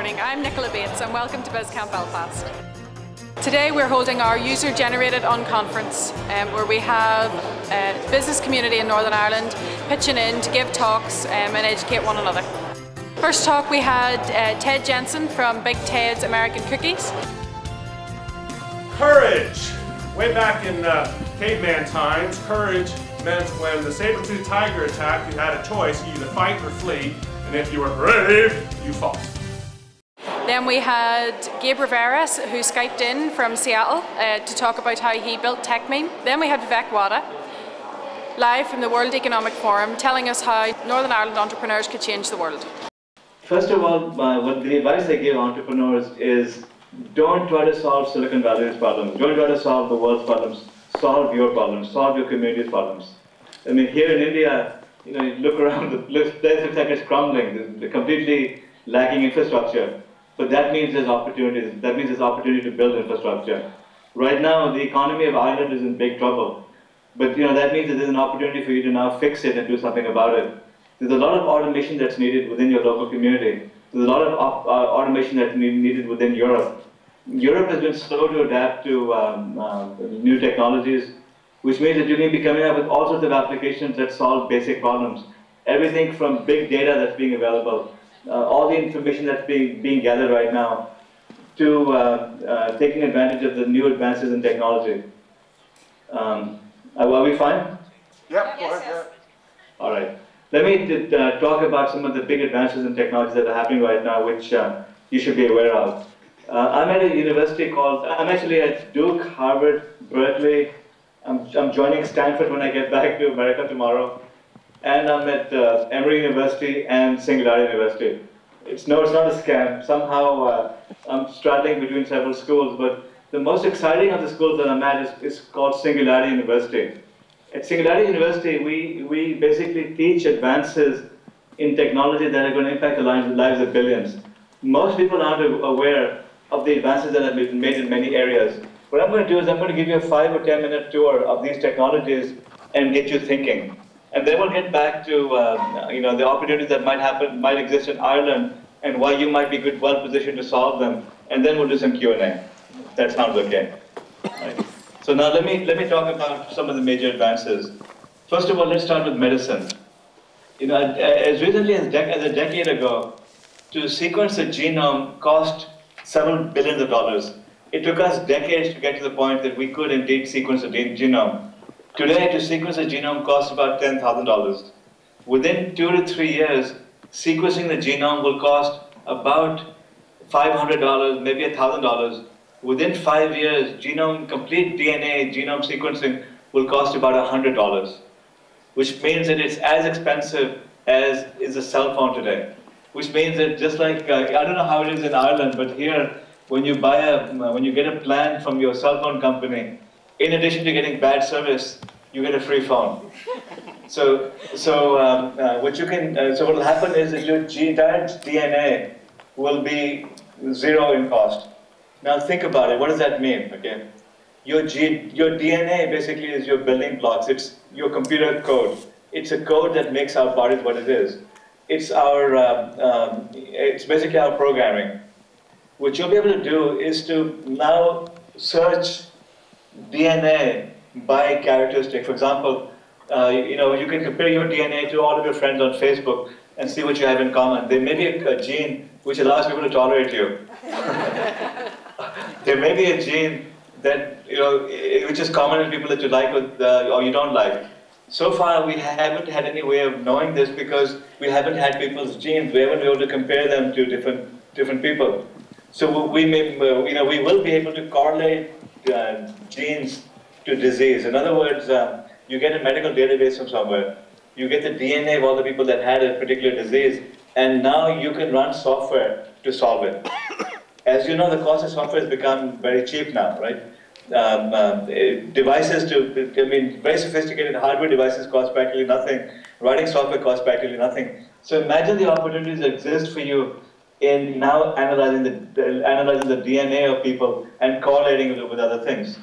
morning. I'm Nicola Bates and welcome to BizCamp Belfast. Today we're holding our user-generated unconference where we have a business community in Northern Ireland pitching in to give talks and educate one another. First talk we had Ted Jensen from Big Ted's American Cookies. Courage! Way back in caveman times, courage meant when the saber-toothed tiger attacked, you had a choice, you either fight or flee, and if you were brave, you fought. Then we had Gabe Rivera, who Skyped in from Seattle to talk about how he built TechMeme. Then we had Vivek Wadhwa, live from the World Economic Forum, telling us how Northern Ireland entrepreneurs could change the world. First of all, what the advice I give entrepreneurs is don't try to solve Silicon Valley's problems. Don't try to solve the world's problems. Solve your problems. Solve your community's problems. I mean, here in India, you look around, the place looks like it's crumbling. They're completely lacking infrastructure. But that means there's opportunities. That means there's opportunity to build infrastructure. Right now, the economy of Ireland is in big trouble. But that means that there's an opportunity for you to now fix it and do something about it. There's a lot of automation that's needed within your local community. There's a lot of automation that's needed within Europe. Europe has been slow to adapt to new technologies, which means that you can be coming up with all sorts of applications that solve basic problems. Everything from big data that's being available, all the information that's being gathered right now, to taking advantage of the new advances in technology. Are we fine? Yep. Yes. All right. Let me talk about some of the big advances in technology that are happening right now, which you should be aware of. I'm at a university I'm actually at Duke, Harvard, Berkeley. I'm joining Stanford when I get back to America tomorrow. And I'm at Emory University and Singularity University. It's not a scam. Somehow I'm straddling between several schools, but the most exciting of the schools that I'm at is called Singularity University. At Singularity University, we basically teach advances in technology that are going to impact the lives of billions. Most people aren't aware of the advances that have been made in many areas. What I'm going to do is I'm going to give you a 5 or 10 minute tour of these technologies and get you thinking. And then we'll get back to the opportunities that might exist in Ireland and why you might be well positioned to solve them. And then we'll do some Q&A. That sounds okay. Right. So now let me talk about some of the major advances. First of all, let's start with medicine. As recently as a decade ago, to sequence a genome cost several billions of dollars. It took us decades to get to the point that we could indeed sequence a genome. Today, to sequence a genome costs about $10,000. Within 2 to 3 years, sequencing the genome will cost about $500, maybe $1,000. Within 5 years, complete DNA genome sequencing will cost about $100, which means that it's as expensive as is a cell phone today. Which means that just like, I don't know how it is in Ireland, but here, when you get a plan from your cell phone company, in addition to getting bad service, you get a free phone. So what will happen is that your entire DNA will be zero in cost. Now think about it. What does that mean? Okay, your DNA basically is your building blocks. It's your computer code. It's a code that makes our bodies what it is. It's basically our programming. What you'll be able to do is to now search DNA by characteristic. For example, you can compare your DNA to all of your friends on Facebook and see what you have in common. There may be a gene which allows people to tolerate you. There may be a gene that which is common in people that you like or you don't like. So far, we haven't had any way of knowing this because we haven't had people's genes. We haven't been able to compare them to different people. So we will be able to correlate genes to disease. In other words, you get a medical database from somewhere. You get the DNA of all the people that had a particular disease, and now you can run software to solve it. As you know, the cost of software has become very cheap now, right? Very sophisticated hardware devices cost practically nothing. Writing software costs practically nothing. So imagine the opportunities that exist for you in now analyzing the DNA of people and correlating it with other things.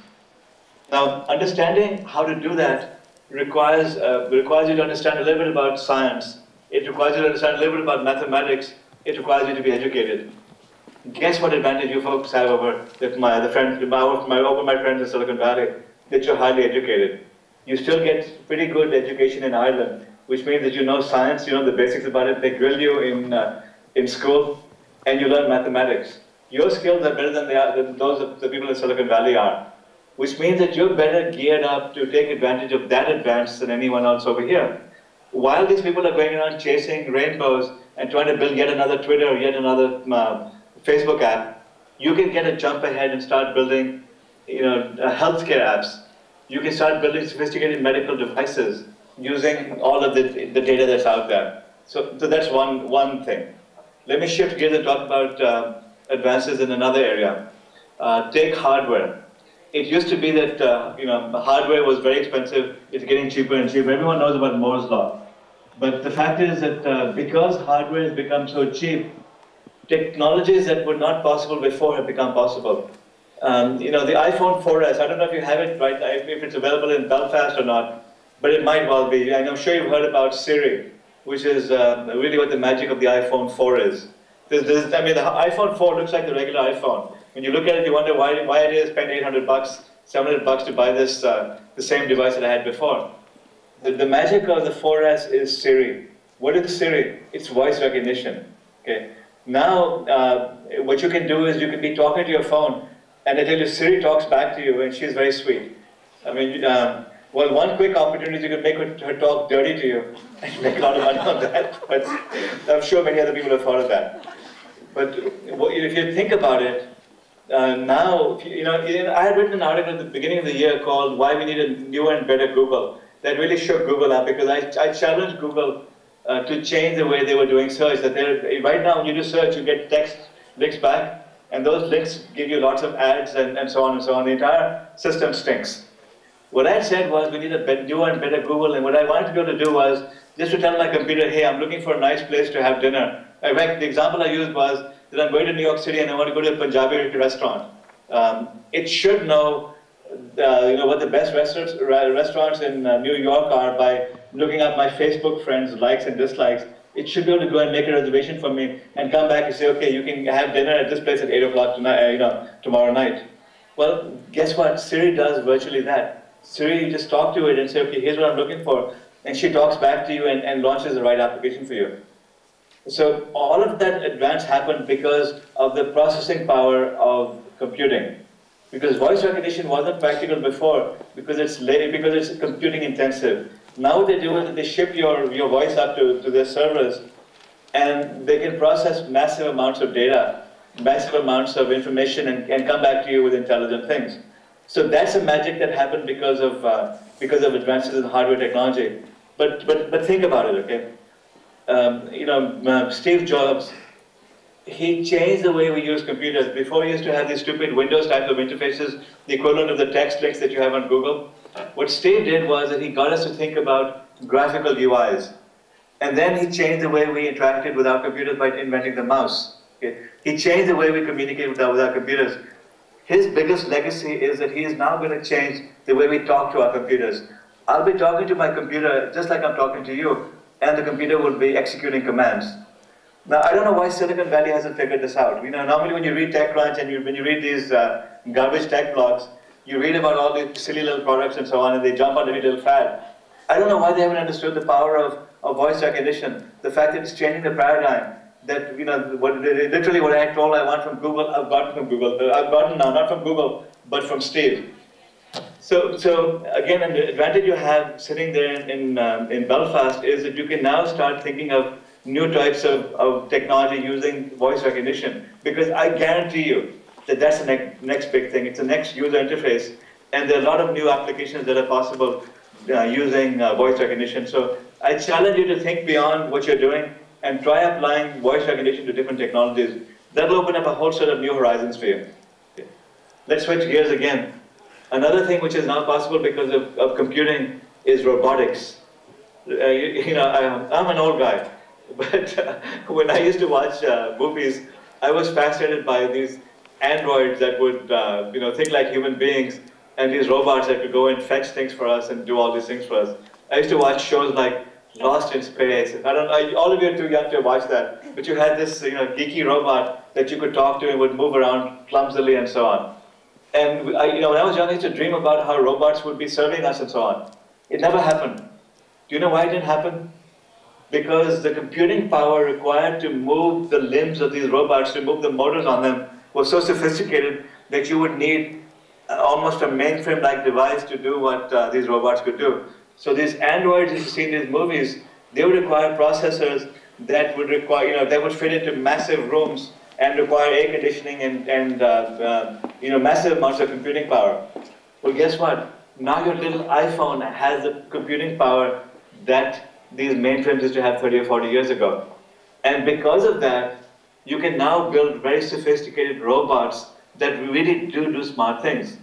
Now, understanding how to do that requires you to understand a little bit about science. It requires you to understand a little bit about mathematics. It requires you to be educated. Guess what advantage you folks have over my friends in Silicon Valley? That you're highly educated. You still get pretty good education in Ireland, which means that you know science, you know the basics about it. They grill you in school, and you learn mathematics. Your skills are better than those of the people in Silicon Valley are, which means that you're better geared up to take advantage of that advance than anyone else over here. While these people are going around chasing rainbows and trying to build yet another Twitter or yet another Facebook app, you can get a jump ahead and start building, healthcare apps. You can start building sophisticated medical devices using all of the data that's out there. So that's one thing. Let me shift gears and talk about advances in another area. Take hardware. It used to be that hardware was very expensive. It's getting cheaper and cheaper. Everyone knows about Moore's law. But the fact is that because hardware has become so cheap, technologies that were not possible before have become possible. The iPhone 4S, I don't know if you have it right, if it's available in Belfast or not, but it might well be. And I'm sure you've heard about Siri, which is really what the magic of the iPhone 4 is. The iPhone 4 looks like the regular iPhone. When you look at it, you wonder why I did spend $800, $700 to buy this, the same device that I had before. The magic of the 4S is Siri. What is Siri? It's voice recognition. Okay. Now, what you can do is you can be talking to your phone, and I tell you, Siri talks back to you, and she's very sweet. I mean, well, one quick opportunity is you can make her talk dirty to you, and make a lot of money on that. But I'm sure many other people have thought of that. But if you think about it, now, I had written an article at the beginning of the year called "Why We Need a Newer and Better Google." That really shook Google up because I challenged Google to change the way they were doing search. That right now, when you do search, you get text links back, and those links give you lots of ads and so on and so on. The entire system stinks. What I said was we need a newer and better Google, and what I wanted to be able to do was just to tell my computer, hey, I'm looking for a nice place to have dinner. In fact, the example I used was that I'm going to New York City and I want to go to a Punjabi restaurant. It should know, what the best restaurants in New York are by looking up my Facebook friends' likes and dislikes. It should be able to go and make a reservation for me and come back and say, okay, you can have dinner at this place at 8 o'clock tonight, tomorrow night. Well, guess what? Siri does virtually that. Siri, you just talk to it and say, okay, here's what I'm looking for. And she talks back to you and launches the right application for you. So all of that advance happened because of the processing power of computing. Because voice recognition wasn't practical before, because it's computing intensive. Now what they do is they ship your voice up to their servers, and they can process massive amounts of data, massive amounts of information, and come back to you with intelligent things. So that's a magic that happened because of advances in hardware technology. But think about it, okay? Steve Jobs, he changed the way we use computers. Before we used to have these stupid Windows type of interfaces, the equivalent of the text links that you have on Google. What Steve did was that he got us to think about graphical UIs. And then he changed the way we interacted with our computers by inventing the mouse. Okay? He changed the way we communicate with our computers. His biggest legacy is that he is now going to change the way we talk to our computers. I'll be talking to my computer just like I'm talking to you, and the computer will be executing commands. Now, I don't know why Silicon Valley hasn't figured this out. Normally when you read TechCrunch and when you read these garbage tech blogs, you read about all these silly little products and so on, and they jump on every little fad. I don't know why they haven't understood the power of voice recognition, the fact that it's changing the paradigm. That literally what I had told I want from Google, I've gotten from Google. I've gotten now, not from Google, but from Steve. So again, and the advantage you have sitting there in Belfast is that you can now start thinking of new types of technology using voice recognition. Because I guarantee you that that's the next big thing. It's the next user interface, and there are a lot of new applications that are possible using voice recognition. So I challenge you to think beyond what you're doing and try applying voice recognition to different technologies. That'll open up a whole set of new horizons for you. Okay. Let's switch gears again. Another thing which is now possible because of computing is robotics. I'm an old guy, but when I used to watch movies, I was fascinated by these androids that would think like human beings, and these robots that could go and fetch things for us and do all these things for us. I used to watch shows like lost in space. I don't know, all of you are too young to watch that, but you had this geeky robot that you could talk to and would move around clumsily and so on. And when I was young, I used to dream about how robots would be serving us and so on. It never happened. Do you know why it didn't happen? Because the computing power required to move the limbs of these robots, to move the motors on them, was so sophisticated that you would need almost a mainframe-like device to do what these robots could do. So these androids you see in these movies, they would require processors that would require, that would fit into massive rooms and require air conditioning and massive amounts of computing power. Well, guess what? Now your little iPhone has the computing power that these mainframes used to have 30 or 40 years ago. And because of that, you can now build very sophisticated robots that really do smart things.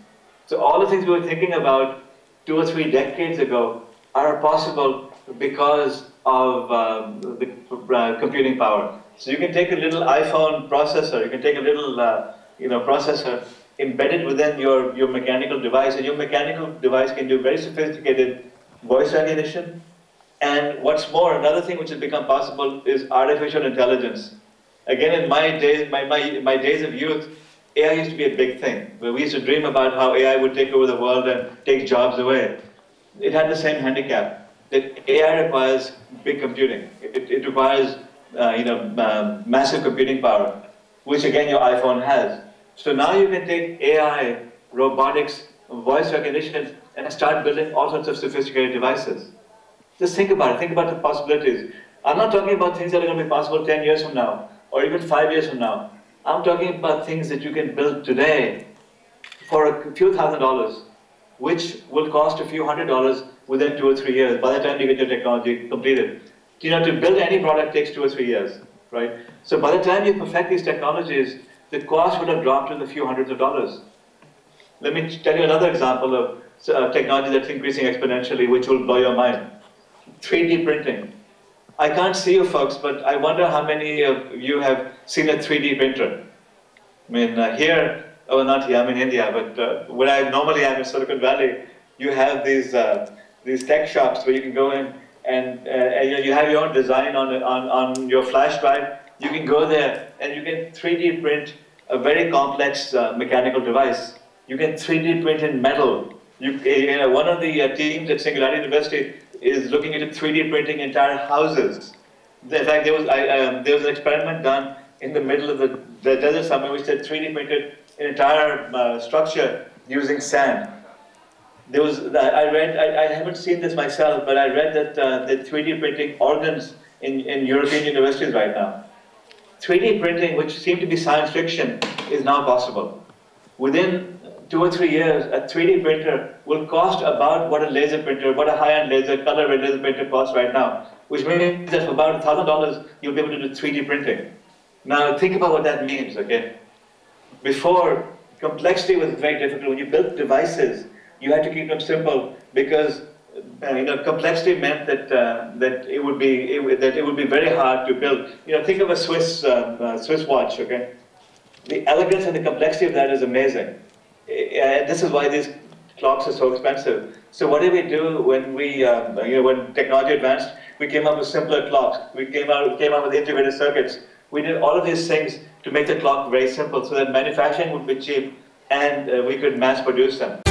So all the things we were thinking about 2 or 3 decades ago are possible because of the computing power. So you can take a little iPhone processor, you can take a little processor, embed it within your mechanical device, and your mechanical device can do very sophisticated voice recognition. And what's more, another thing which has become possible is artificial intelligence. Again, in my days, my days of youth, AI used to be a big thing. We used to dream about how AI would take over the world and take jobs away. It had the same handicap, that AI requires big computing. It requires massive computing power, which again your iPhone has. So now you can take AI, robotics, voice recognition, and start building all sorts of sophisticated devices. Just think about it. Think about the possibilities. I'm not talking about things that are going to be possible 10 years from now, or even 5 years from now. I'm talking about things that you can build today for a few $1,000s, which will cost a few $100s within 2 or 3 years, by the time you get your technology completed. To build any product takes 2 or 3 years, right? So by the time you perfect these technologies, the cost would have dropped to the few hundreds of dollars. Let me tell you another example of technology that's increasing exponentially, which will blow your mind. 3D printing. I can't see you folks, but I wonder how many of you have seen a 3D printer. I mean, here, oh, not here, I'm in India, but where I normally am in Silicon Valley, you have these tech shops where you can go in and you have your own design on your flash drive. You can go there and you can 3D print a very complex mechanical device. You can 3D print in metal. One of the teams at Singularity University is looking at 3D printing entire houses. In fact, there was an experiment done in the middle of the desert somewhere which had 3D printed an entire structure using sand. I haven't seen this myself, but I read that they're 3D printing organs in European universities right now. 3D printing, which seemed to be science fiction, is now possible. Within 2 or 3 years, a 3D printer will cost about what a laser printer, what a high-end color red laser printer costs right now, which means that for about $1,000, you'll be able to do 3D printing. Now, think about what that means, okay? Before, complexity was very difficult. When you built devices, you had to keep them simple because complexity meant that it would be very hard to build. Think of a Swiss watch, okay? The elegance and the complexity of that is amazing. And this is why these clocks are so expensive. So what did we do when when technology advanced? We came up with simpler clocks. We came out with integrated circuits. We did all of these things to make the clock very simple so that manufacturing would be cheap and we could mass produce them.